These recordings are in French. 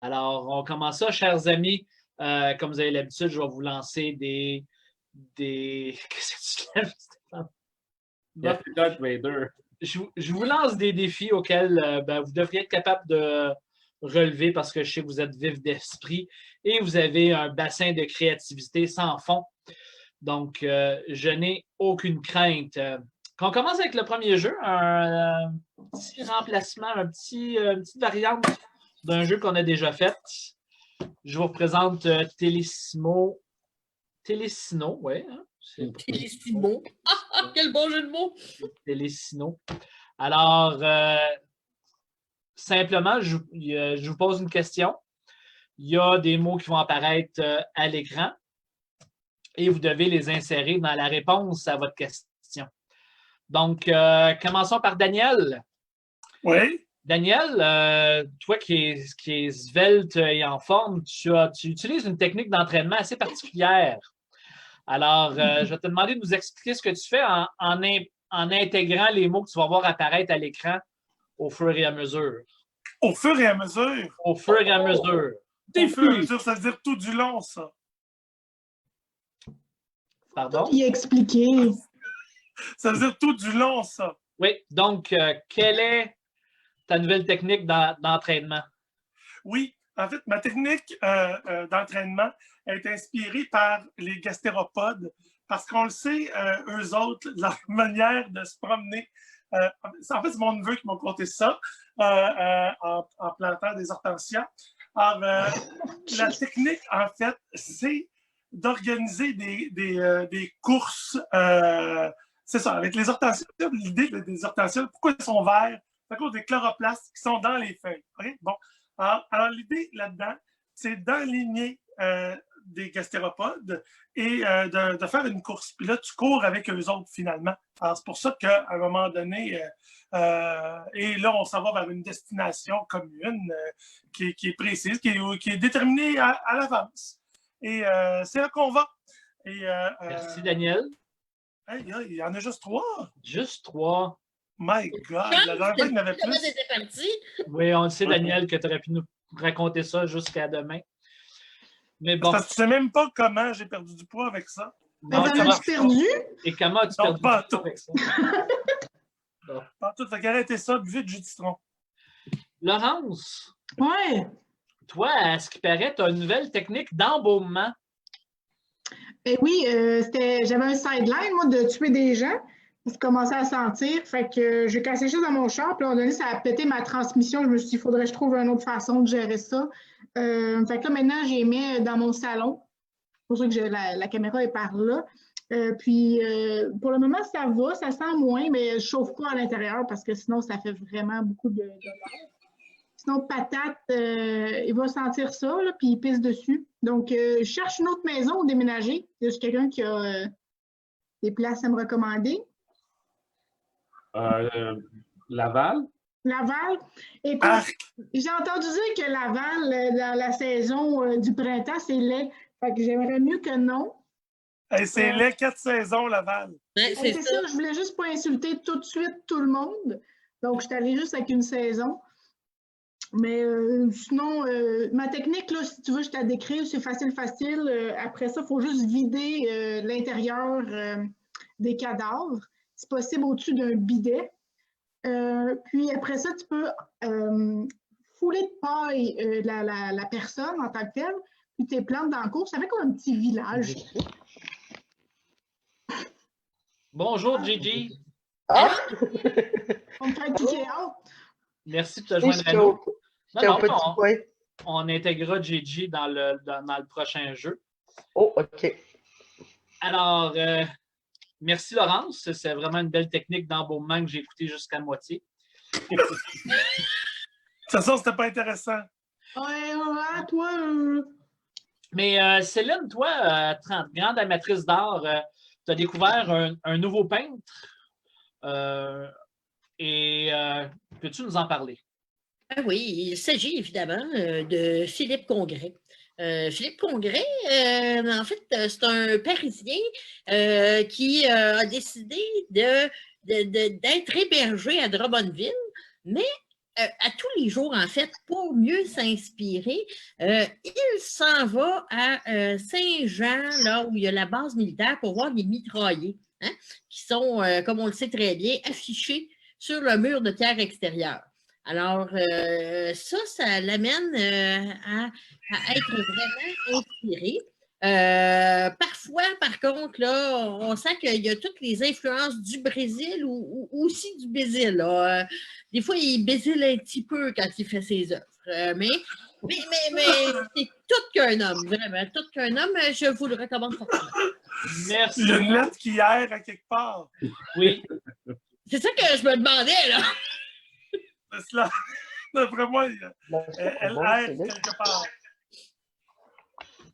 Alors, on commence ça, chers amis. Comme vous avez l'habitude, je vais vous lancer des... Qu'est-ce que tu lèves, Stéphane? Bon. Darth Vader. Je vous lance des défis auxquels vous devriez être capable de relever parce que je sais que vous êtes vif d'esprit et vous avez un bassin de créativité sans fond. Donc, je n'ai aucune crainte. Quand on commence avec le premier jeu, un petit remplacement, une petite variante d'un jeu qu'on a déjà fait. Je vous représente Télésimo. Télésino, oui. Hein? Télésimo. Ah, quel bon jeu de mots! Télésino. Alors, simplement, je vous pose une question. Il y a des mots qui vont apparaître à l'écran et vous devez les insérer dans la réponse à votre question. Donc, commençons par Daniel. Oui. Daniel, toi qui es svelte et en forme, tu utilises une technique d'entraînement assez particulière. Alors, je vais te demander de nous expliquer ce que tu fais en intégrant les mots que tu vas voir apparaître à l'écran au fur et à mesure. Au fur et à mesure? Au fur et à mesure. Au fur et à mesure, ça veut dire tout du long, ça. Pardon? Y expliquer. Ça veut dire tout du long, ça. Oui, donc, quelle est ta nouvelle technique d'entraînement? Oui, en fait, ma technique d'entraînement est inspirée par les gastéropodes parce qu'on le sait, eux autres, leur manière de se promener. En fait, c'est mon neveu qui m'a conté ça en plantant des hortensias. Alors, la technique, en fait, c'est d'organiser des courses. C'est ça, avec les hortensias, l'idée des hortensias, pourquoi ils sont verts? C'est à cause des chloroplastes qui sont dans les feuilles. Okay? Bon. Alors l'idée là-dedans, c'est d'enligner des gastéropodes et de faire une course. Puis là, tu cours avec eux autres, finalement. Alors, c'est pour ça qu'à un moment donné, et là, on s'en va vers une destination commune qui est précise, qui est déterminée à l'avance. Et c'est là qu'on va. Et, merci, Daniel. Hey, il y en a juste 3. Juste 3. My God, la dernière fois, il y en avait plus. Oui, on le sait, Daniel, que tu aurais pu nous raconter ça jusqu'à demain. Mais bon. Parce que tu sais même pas comment j'ai perdu du poids avec ça. Non, as-tu perdu? Et comment as-tu perdu du poids avec ça? Pas tout. Fait qu'arrêtez ça, buvez du jus de citron. Laurence. Oui. Toi, à ce qui paraît, tu as une nouvelle technique d'embaumement. Eh oui, j'avais un sideline, moi, de tuer des gens. Je commençais à sentir. Fait que j'ai cassé ça dans mon char. Puis à un moment donné, ça a pété ma transmission. Je me suis dit, il faudrait que je trouve une autre façon de gérer ça. Fait que là, maintenant, j'ai mis dans mon salon. C'est pour ça que la caméra est par là. Puis pour le moment, ça va, ça sent moins, mais je ne chauffe pas à l'intérieur parce que sinon, ça fait vraiment beaucoup de l'air. Sinon, Patate, il va sentir ça, là, puis il pisse dessus. Donc, je cherche une autre maison où déménager. Il y a quelqu'un qui a des places à me recommander. Laval? Laval. Écoute, j'ai entendu dire que Laval, dans la saison du printemps, c'est laid. Fait que j'aimerais mieux que non. Hey, c'est laid 4 saisons, Laval. C'est ça, je voulais juste pas insulter tout de suite tout le monde. Donc, je suis allée juste avec une saison. Mais sinon, ma technique, là, si tu veux, je te la décrire, c'est facile. Après ça, il faut juste vider l'intérieur des cadavres. C'est possible au-dessus d'un bidet. Puis après ça, tu peux fouler de paille la personne en tant que telle, puis tu les plantes dans la cour. Ça fait comme un petit village. Bonjour, Gigi. Ah! On me fait kicker out. Merci de te joindre à nous. On intégrera Gigi dans le prochain jeu. Oh, OK. Alors, merci Laurence. C'est vraiment une belle technique d'embaumement que j'ai écoutée jusqu'à moitié. De toute façon, c'était pas intéressant. Ouais, toi. Mais Céline, toi, 30, grande amatrice d'art, tu as découvert un nouveau peintre. Peux-tu nous en parler? Ah oui, il s'agit évidemment de Philippe Congrès. Philippe Congrès, en fait, c'est un Parisien qui a décidé d'être hébergé à Drummondville, mais à tous les jours, en fait, pour mieux s'inspirer, il s'en va à Saint-Jean, là où il y a la base militaire, pour voir les mitraillés, hein, qui sont, comme on le sait très bien, affichés sur le mur de terre extérieur. Alors, ça l'amène à être vraiment inspiré. Parfois, par contre, là, on sent qu'il y a toutes les influences du Brésil ou aussi du Bézil. Là. Des fois, il bésile un petit peu quand il fait ses œuvres. Mais c'est tout qu'un homme, vraiment. Tout qu'un homme, je vous le recommande fortement. Merci. Il y a une lettre qui erre à quelque part. Oui. C'est ça que je me demandais, là. C'est cela. D'après moi, elle erre quelque part.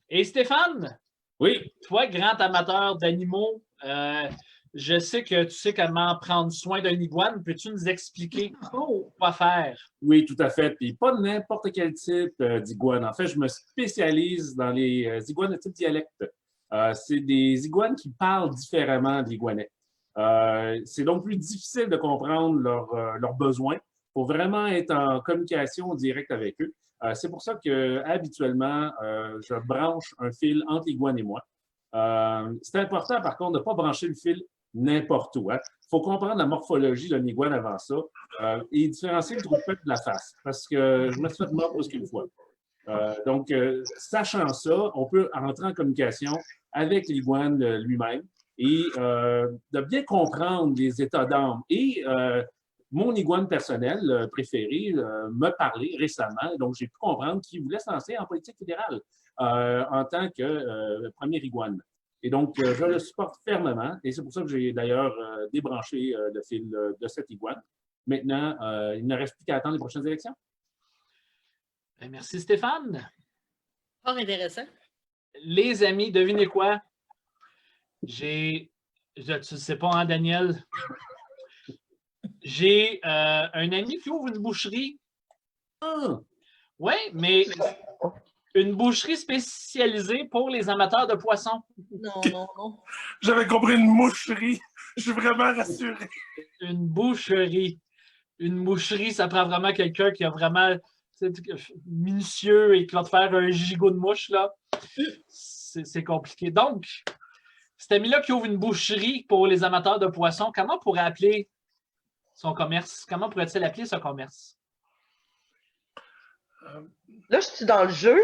Et Stéphane, Oui, toi, grand amateur d'animaux, je sais que tu sais comment prendre soin d'un iguane. Peux-tu nous expliquer quoi faire? oui, tout à fait. Puis pas n'importe quel type d'iguane. En fait, je me spécialise dans les iguanes de type dialecte. C'est des iguanes qui parlent différemment de l'iguanette. C'est donc plus difficile de comprendre leurs besoins. Il faut vraiment être en communication directe avec eux. C'est pour ça que habituellement, je branche un fil entre l'iguane et moi. C'est important, par contre, de ne pas brancher le fil n'importe où. Il faut comprendre la morphologie d'un iguane avant ça et différencier le trou-de-pète de la face, parce que je me suis fait mordre plus qu'une fois. Donc, sachant ça, on peut entrer en communication avec l'iguane lui-même et de bien comprendre les états d'âme. Et mon iguane personnel préféré m'a parlé récemment, donc j'ai pu comprendre qu'il voulait se lancer en politique fédérale en tant que premier iguane. Et donc, je le supporte fermement et c'est pour ça que j'ai d'ailleurs débranché le fil de cette iguane. Maintenant, il ne reste plus qu'à attendre les prochaines élections. Merci Stéphane. Fort intéressant. Les amis, devinez quoi? Tu ne sais pas, hein, Daniel? J'ai un ami qui ouvre une boucherie. Ah! Oui, mais une boucherie spécialisée pour les amateurs de poissons. Non, non, non. J'avais compris une moucherie. Je suis vraiment rassuré. Une boucherie. Une boucherie, ça prend vraiment quelqu'un qui a vraiment minutieux et qui va te faire un gigot de mouche, là. C'est compliqué. Donc, cet ami-là qui ouvre une boucherie pour les amateurs de poissons, comment on pourrait appeler son commerce? Comment pourrait-il appeler ce commerce? Là, je suis dans le jeu.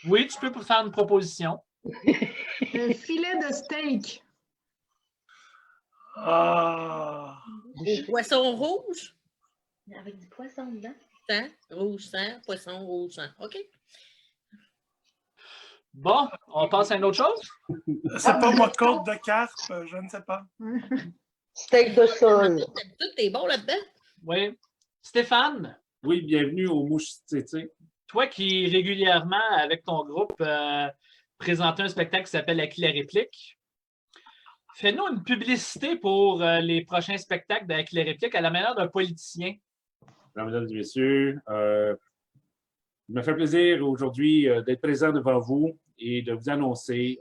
Oui, tu peux faire une proposition. Un filet de steak. Ah. Au poisson rouge? Avec du poisson dedans. Sang, rouge sang, poisson rouge sang. OK. Bon, on passe à une autre chose? C'est pas moi côte de carpe, je ne sais pas. Steak de sol. Tout est bon là-dedans? Oui. Stéphane, Oui, bienvenue aux mouches titi. toi qui régulièrement, avec ton groupe, présentais un spectacle qui s'appelle Acquis la réplique, fais-nous une publicité pour les prochains spectacles d'Acquis la réplique à la manière d'un politicien. Mesdames et messieurs, il me fait plaisir aujourd'hui d'être présent devant vous et de vous annoncer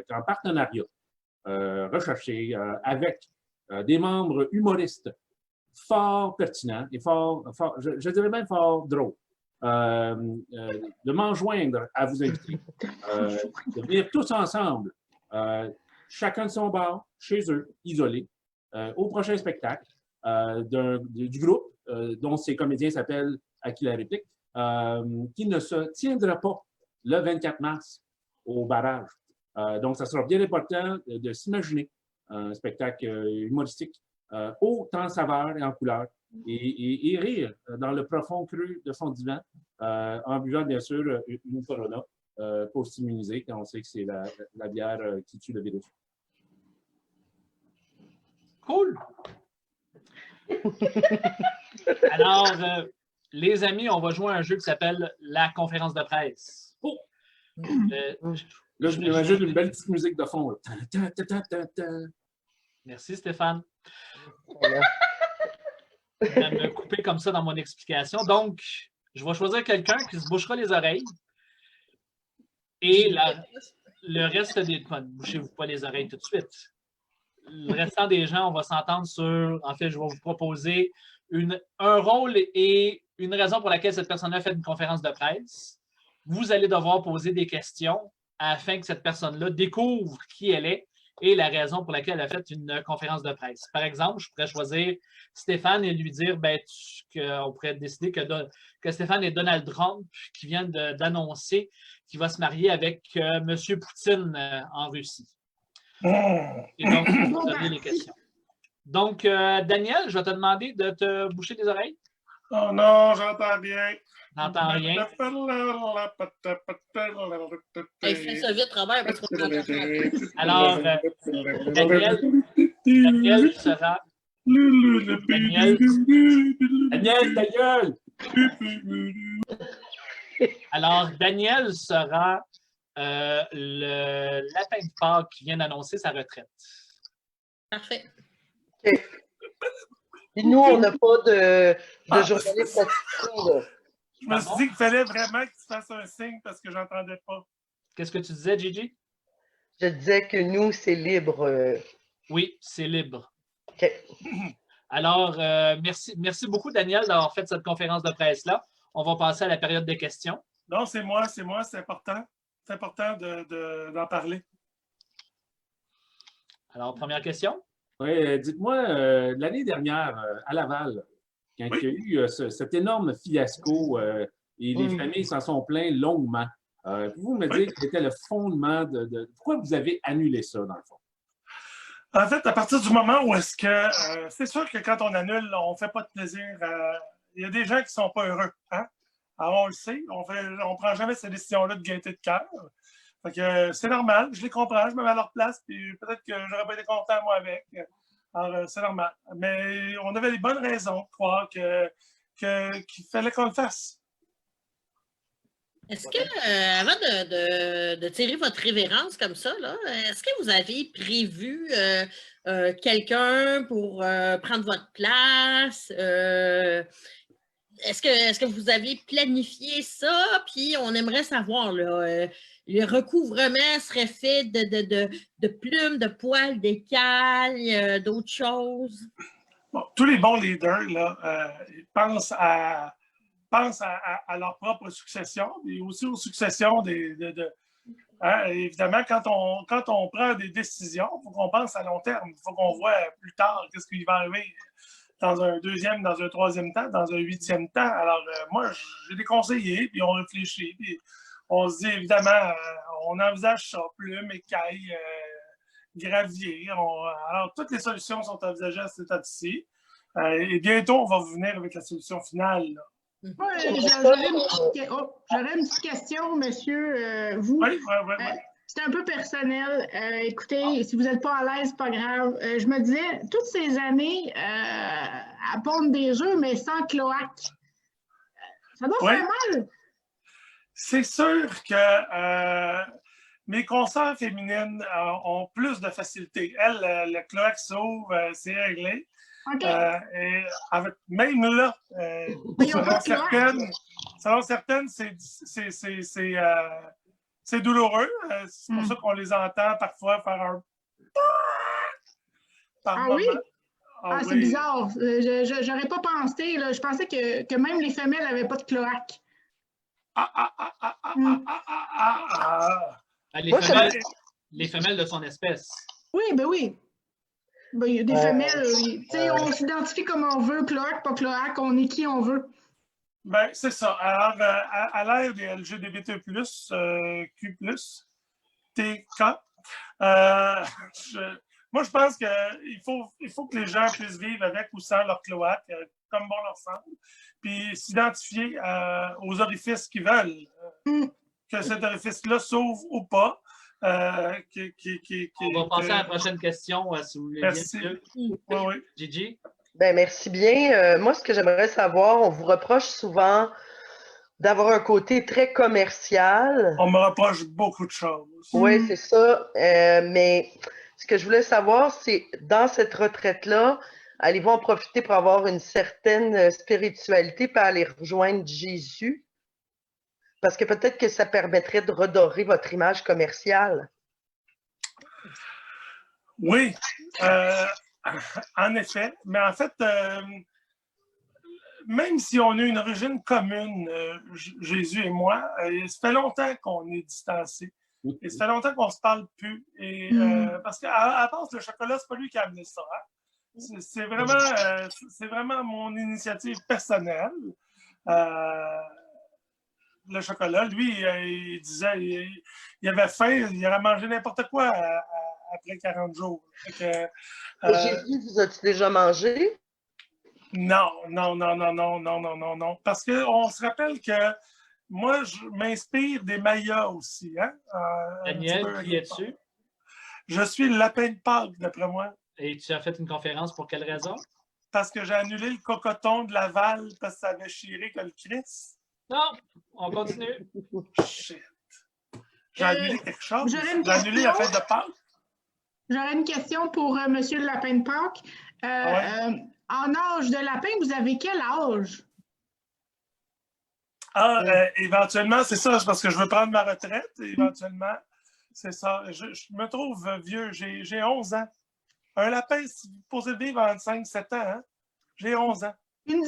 qu'en partenariat recherché avec des membres humoristes fort pertinents et fort je dirais même fort drôles, de m'enjoindre à vous inviter, de venir tous ensemble, chacun de son bar, chez eux, isolés, au prochain spectacle du groupe dont ces comédiens s'appellent Acquis la réplique, qui ne se tiendra pas le 24 mars au barrage. Donc, ça sera bien important de s'imaginer un spectacle humoristique haut en saveur et en couleur et rire dans le profond creux de son divan en buvant, bien sûr, une Corona pour s'immuniser, quand on sait que c'est la bière qui tue le virus. Cool! Alors, les amis, on va jouer à un jeu qui s'appelle la conférence de presse. Oh! Là, je m'imagine une belle petite musique de fond. Merci, Stéphane. Voilà. De me couper comme ça dans mon explication. Donc, je vais choisir quelqu'un qui se bouchera les oreilles. Et le reste des... Bouchez-vous pas les oreilles tout de suite. Le restant des gens, on va s'entendre sur... En fait, je vais vous proposer un rôle et une raison pour laquelle cette personne-là a fait une conférence de presse. Vous allez devoir poser des questions afin que cette personne-là découvre qui elle est et la raison pour laquelle elle a fait une conférence de presse. Par exemple, je pourrais choisir Stéphane et lui dire qu'on pourrait décider que Stéphane est Donald Trump qui vient d'annoncer qu'il va se marier avec M. Poutine en Russie. Et donc, vous donner les questions. Donc, Daniel, je vais te demander de te boucher les oreilles. Oh non, j'entends bien. N'entends rien. Hey, fais ça vite, Robert, parce qu'on t'entend pas. Alors, Daniel sera... Daniel, ta gueule! Alors, Daniel sera le lapin de Pâques qui vient d'annoncer sa retraite. Parfait. OK. Et nous, on n'a pas de journaliste attitré, là. Je me suis dit qu'il fallait vraiment que tu fasses un signe parce que j'entendais pas. Qu'est-ce que tu disais, Gigi? Je disais que nous, c'est libre. Oui, c'est libre. OK. Alors, merci beaucoup, Daniel, d'avoir fait cette conférence de presse-là. On va passer à la période des questions. Non, c'est moi, c'est important. C'est important d'en parler. Alors, première question. Oui, dites-moi, l'année dernière, à Laval, quand il y a eu cet énorme fiasco et les familles s'en sont plaintes longuement, pouvez-vous me dire quel était le fondement de pourquoi vous avez annulé ça, dans le fond? En fait, à partir du moment où est-ce que... c'est sûr que quand on annule, on ne fait pas de plaisir. Il y a des gens qui ne sont pas heureux. Hein? Alors, on le sait, on ne prend jamais ces décisions-là de gaieté de cœur. Fait que c'est normal, je les comprends, je me mets à leur place, puis peut-être que j'aurais pas été content, moi, avec. Alors, c'est normal. Mais on avait des bonnes raisons de croire qu'il fallait qu'on le fasse. Est-ce que, avant de tirer votre révérence comme ça, est-ce que vous avez prévu quelqu'un pour prendre votre place? Est-ce que vous avez planifié ça? Puis on aimerait savoir, là, le recouvrement serait fait de plumes, de poils, d'écailles, d'autres choses? Bon, tous les bons leaders là, ils pensent à leur propre succession et aussi aux successions hein, évidemment, quand on prend des décisions, il faut qu'on pense à long terme. Il faut qu'on voit plus tard qu'est-ce qui va arriver dans un deuxième, dans un troisième temps, dans un huitième temps. Alors, moi, j'ai des conseillers, puis on réfléchit, puis on se dit, évidemment, on envisage ça, plumes, écailles, gravier. Alors, toutes les solutions sont envisagées à cet état-ci. Et bientôt, on va venir avec la solution finale, là. J'aurais une petite question, monsieur. Vous, Oui. c'est un peu personnel. Écoutez, si vous n'êtes pas à l'aise, pas grave. Je me disais, toutes ces années à pondre des œufs, mais sans cloaque, ça doit faire mal. C'est sûr que mes consoeurs féminines ont plus de facilité. Elles, le cloaque s'ouvre, c'est réglé. Okay. Et avec, même là, selon certaines, c'est douloureux. C'est pour ça qu'on les entend parfois faire un... par moment. Oui? C'est bizarre. J'aurais pas pensé. Là. Je pensais que même les femelles n'avaient pas de cloaque. Les femelles de son espèce. Oui, ben oui. Ben, il y a des femelles, on s'identifie comme on veut, cloaque, pas cloaque, on est qui on veut. Ben, c'est ça. Alors, à l'ère des LGBT+, Q+, TK, moi, je pense qu'il faut que les gens puissent vivre avec ou sans leur cloaque, comme bon leur semble, puis s'identifier aux orifices qu'ils veulent, que cet orifice-là s'ouvre ou pas. On va passer à la prochaine question, si vous voulez. Merci. Oui. Gigi? Ben, merci bien. Moi, ce que j'aimerais savoir, on vous reproche souvent d'avoir un côté très commercial. On me reproche beaucoup de choses. Oui, c'est ça. Mais ce que je voulais savoir, c'est dans cette retraite-là, allez-vous en profiter pour avoir une certaine spiritualité pour aller rejoindre Jésus? Parce que peut-être que ça permettrait de redorer votre image commerciale. Oui, en effet. Mais en fait, même si on a une origine commune, Jésus et moi, ça fait longtemps qu'on est distancés. Et ça fait longtemps qu'on ne se parle plus. Et, parce qu'à base, le chocolat, c'est pas lui qui a amené ça. Hein? C'est vraiment mon initiative personnelle. Le chocolat, lui, il disait il avait faim, il aurait mangé n'importe quoi après 40 jours. Jésus, vous as-tu déjà mangé? Non. Parce qu'on se rappelle que moi, je m'inspire des Mayas aussi. Hein? Daniel, qui es-tu? Je suis le lapin de Pâques, d'après moi. Et tu as fait une conférence pour quelle raison? Parce que j'ai annulé le cocoton de Laval parce que ça avait chiré que le Christ. Non, on continue. Shit. J'ai annulé quelque chose. j'aurais une J'ai annulé la fête de Pâques. J'aurais une question pour Monsieur le lapin de Pâques. En âge de lapin, vous avez quel âge? Éventuellement, c'est ça, c'est parce que je veux prendre ma retraite. Éventuellement, c'est ça. Je me trouve vieux. J'ai 11 ans. Un lapin, si vous posez vivre 25-7 ans, hein? J'ai 11 ans. Une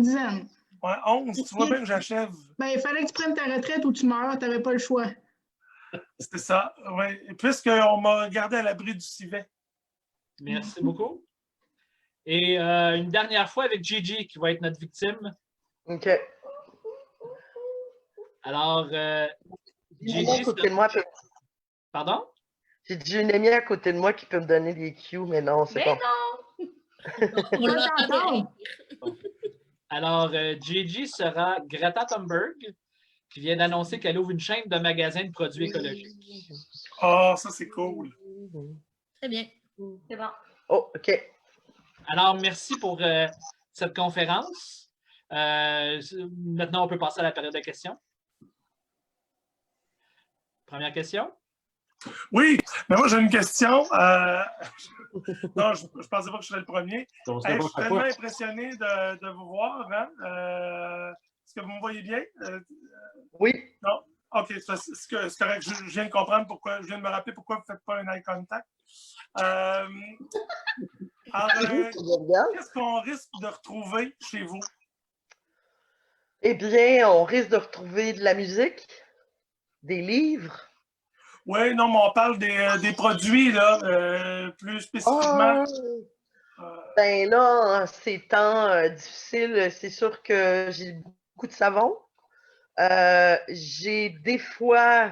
dizaine. Ouais, 11. Tu vois bien que j'achève. Ben, il fallait que tu prennes ta retraite ou tu meurs. Tu n'avais pas le choix. C'est ça, oui. Puisqu'on m'a gardé à l'abri du civet. Merci beaucoup. Et une dernière fois avec Gigi, qui va être notre victime. OK. Alors, Gigi... Pardon? J'ai dit une amie à côté de moi qui peut me donner des cues, mais non, c'est pas. On l'entend. Alors, Gigi sera Greta Thunberg, qui vient d'annoncer qu'elle ouvre une chaîne de magasins de produits écologiques. Ah, ça, c'est cool. Très bien. C'est bon. Oh, OK. Alors, merci pour cette conférence. Maintenant, on peut passer à la période de questions. Première question. Oui, mais moi, j'ai une question. Non, je ne pensais pas que je serais le premier. Je suis tellement impressionné de vous voir. Hein? Est-ce que vous me voyez bien? Oui. Non? OK, c'est correct. Je viens de comprendre pourquoi, je viens de me rappeler pourquoi vous ne faites pas un eye contact. Qu'est-ce qu'on risque de retrouver chez vous? Eh bien, on risque de retrouver de la musique, des livres. Oui, non, mais on parle des produits, là, plus spécifiquement. Ben là, en ces temps difficiles, c'est sûr que j'ai beaucoup de savon. J'ai des fois,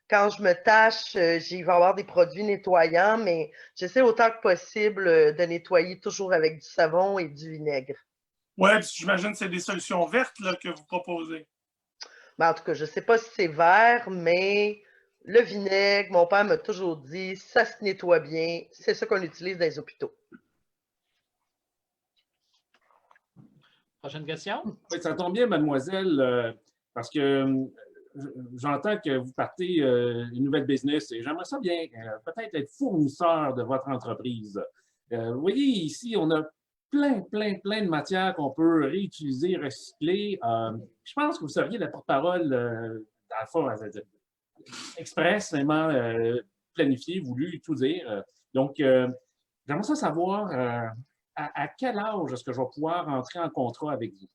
quand je me tâche, il va y avoir des produits nettoyants, mais j'essaie autant que possible de nettoyer toujours avec du savon et du vinaigre. Oui, j'imagine que c'est des solutions vertes là, que vous proposez. Ben, en tout cas, je ne sais pas si c'est vert, mais le vinaigre, mon père m'a toujours dit, ça se nettoie bien. C'est ça qu'on utilise dans les hôpitaux. Prochaine question. Oui, ça tombe bien, mademoiselle, parce que j'entends que vous partez une nouvelle business et j'aimerais ça bien peut-être être fournisseur de votre entreprise. Vous voyez, ici, on a plein de matières qu'on peut réutiliser, recycler. Je pense que vous seriez la porte-parole, dans le fond, expressément planifié, voulu, tout dire. Donc, j'aimerais ça savoir à quel âge est-ce que je vais pouvoir entrer en contrat avec vous?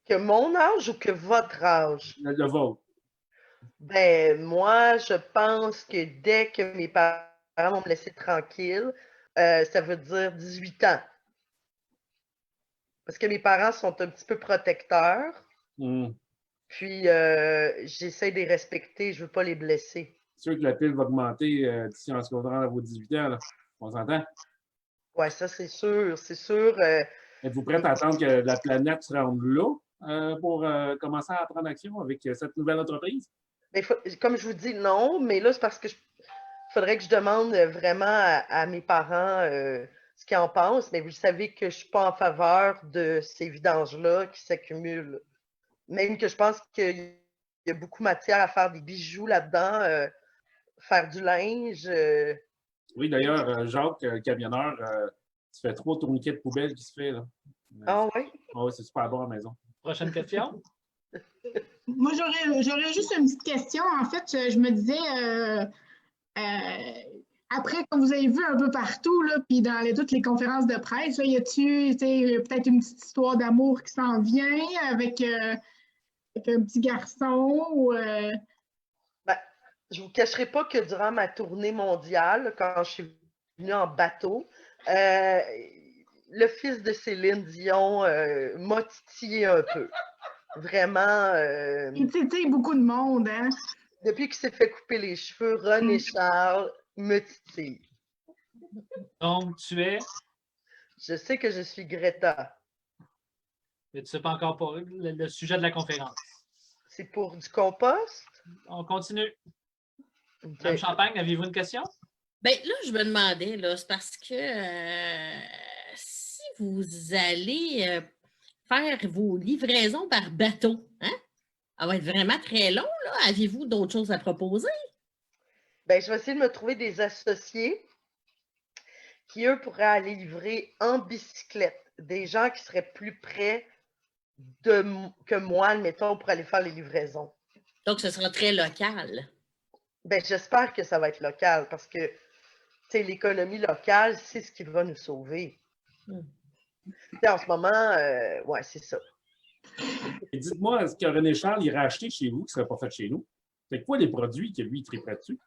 Que mon âge ou que votre âge? Le vôtre. Ben, moi, je pense que dès que mes parents vont me laisser tranquille, ça veut dire 18 ans. Parce que mes parents sont un petit peu protecteurs. Puis, j'essaie de les respecter, je ne veux pas les blesser. C'est sûr que la pile va augmenter d'ici en secondaire à vos 18 ans, là. On s'entend? Oui, ça, c'est sûr. C'est sûr. Êtes-vous prête à attendre que la planète se rende là pour commencer à prendre action avec cette nouvelle entreprise? Mais comme je vous dis, non, mais là, c'est parce que faudrait que je demande vraiment à mes parents ce qu'ils en pensent, mais vous savez que je ne suis pas en faveur de ces vidanges-là qui s'accumulent. Même que je pense qu'il y a beaucoup de matière à faire des bijoux là-dedans, faire du linge. Oui, d'ailleurs, Jacques, le camionneur, tu fais 3 tourniquets de poubelle qui se fait, là. Ah oui? Oui, c'est super bon à la maison. Prochaine question. Moi, j'aurais juste une petite question. En fait, je me disais, après, comme vous avez vu un peu partout, là, puis dans toutes les conférences de presse, là, y a-tu peut-être une petite histoire d'amour qui s'en vient avec un petit garçon ou Ben, je vous cacherai pas que durant ma tournée mondiale, quand je suis venue en bateau, le fils de Céline Dion m'a titillé un peu. Vraiment, il titille beaucoup de monde, hein? depuis qu'il s'est fait couper les cheveux, René Charles me titille. Donc, tu es. Je sais que je suis Greta. Mais tu ne sais pas encore pour le sujet de la conférence. C'est pour du compost? On continue. Ok. Madame Champagne, aviez-vous une question? Bien, là, je me demandais, là, c'est parce que si vous allez faire vos livraisons par bateau, hein, ça va être vraiment très long, là. Avez-vous d'autres choses à proposer? Ben, je vais essayer de me trouver des associés qui, eux, pourraient aller livrer en bicyclette. Des gens qui seraient plus près que moi, admettons, pour aller faire les livraisons. Donc, ce sera très local. Ben, j'espère que ça va être local parce que l'économie locale, c'est ce qui va nous sauver. En ce moment, ouais, c'est ça. Et dites-moi, est-ce que René Charles irait acheter chez vous, qui ne serait pas fait chez nous? C'est quoi les produits que lui, il triperait dessus?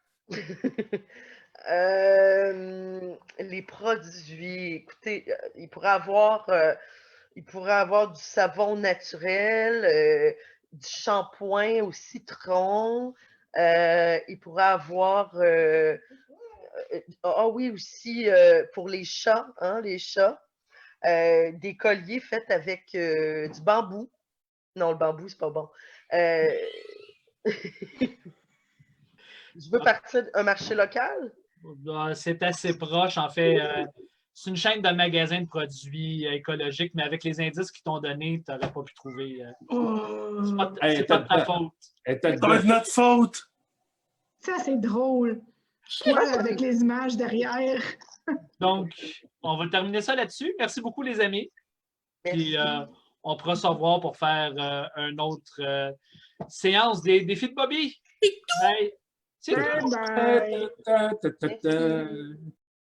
Les produits, écoutez, il pourrait avoir du savon naturel, du shampoing au citron. Il pourrait avoir, oui, aussi pour les chats, hein, des colliers faits avec du bambou. Non, le bambou, c'est pas bon. Je veux partir d'un marché local. C'est assez proche. En fait, c'est une chaîne de magasins de produits écologiques, mais avec les indices qu'ils t'ont donnés, tu n'aurais pas pu trouver. C'est pas de ta faute. Ça va être notre faute. Ça, c'est drôle. Poil avec les images derrière. Donc, on va terminer ça là-dessus. Merci beaucoup, les amis. Merci. Puis, on pourra se revoir pour faire une autre séance des défis de Bobby. Bye. C'est tout. Bye bye. Merci.